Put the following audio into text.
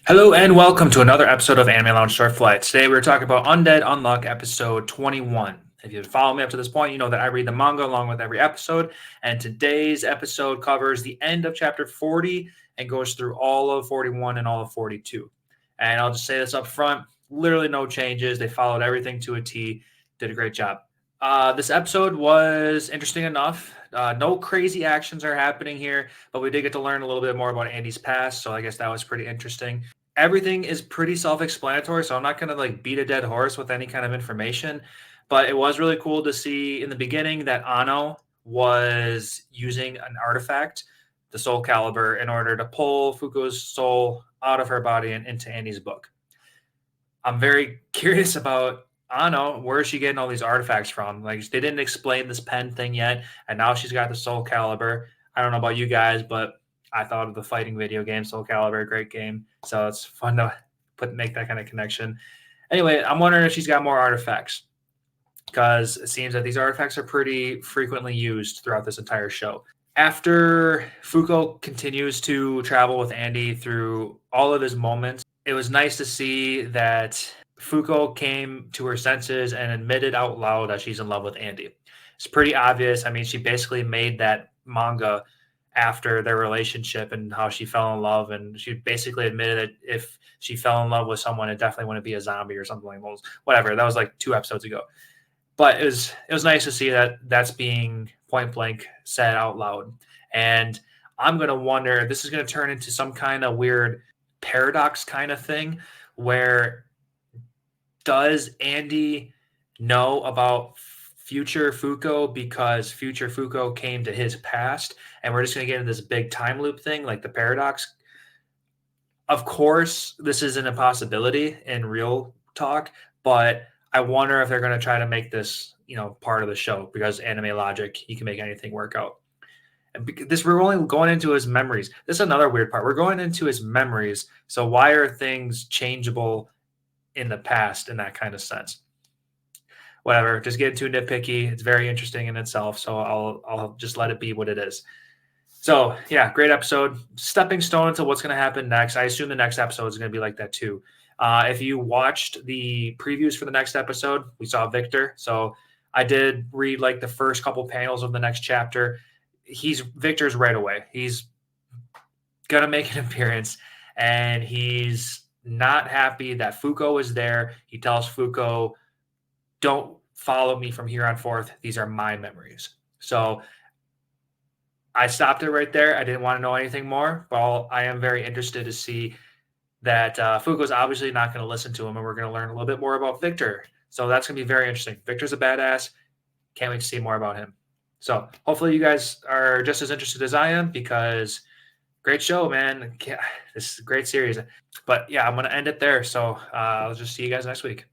Hello and welcome to another episode of Anime Lounge Short Flight. Today we're talking about Undead Unluck episode 21. If you've followed me up to this point, you know that I read the manga along with every episode. And today's episode covers the end of chapter 40 and goes through all of 41 and all of 42. And I'll just say this up front, literally no changes. They followed everything to a T, did a great job. This episode was interesting enough. No crazy actions are happening here, but we did get to learn a little bit more about Andy's past, so I guess that was pretty interesting. Everything is pretty self-explanatory, so I'm not going to beat a dead horse with any kind of information, but it was really cool to see in the beginning that Ano was using an artifact, the Soul Caliber, in order to pull Fuko's soul out of her body and into Andy's book. I'm very curious about Ano. Where is she getting all these artifacts from? They didn't explain this pen thing yet, and now she's got the Soul Caliber. I don't know about you guys, but I thought of the fighting video game Soul Calibur, great game. So it's fun to make that kind of connection. Anyway, I'm wondering if she's got more artifacts, because it seems that these artifacts are pretty frequently used throughout this entire show. After Fuko continues to travel with Andy through all of his moments, it was nice to see that Fuko came to her senses and admitted out loud that she's in love with Andy. It's pretty obvious. I mean, she basically made that manga after their relationship and how she fell in love, and she basically admitted that if she fell in love with someone, it definitely wouldn't be a zombie or something like those. Whatever. That was like 2 episodes ago. But it was nice to see that that's being point blank said out loud. And I'm gonna wonder if this is gonna turn into some kind of weird paradox kind of thing where does Andy know about future Fuko because future Fuko came to his past, and we're just going to get into this big time loop thing, like the paradox? Of course, this isn't a possibility in real talk, but I wonder if they're going to try to make this, part of the show, because anime logic, you can make anything work out. And we're only going into his memories. This is another weird part. We're going into his memories. So why are things changeable in the past in that kind of sense? Whatever, just getting too nitpicky. It's very interesting in itself, so I'll just let it be what it is. So yeah, great episode. Stepping stone into what's going to happen next. I assume the next episode is going to be like that too. If you watched the previews for the next episode, we saw Victor. So I did read the first couple panels of the next chapter. Victor's right away. He's gonna make an appearance, and he's not happy that Fuko is there. He tells Fuko, don't follow me from here on forth. These are my memories. So I stopped it right there. I didn't want to know anything more, but I am very interested to see that Fuko's obviously not going to listen to him, and we're going to learn a little bit more about Victor. So that's going to be very interesting. Victor's a badass. Can't wait to see more about him. So hopefully you guys are just as interested as I am, because great show, man. This is a great series. But yeah, I'm going to end it there. So I'll just see you guys next week.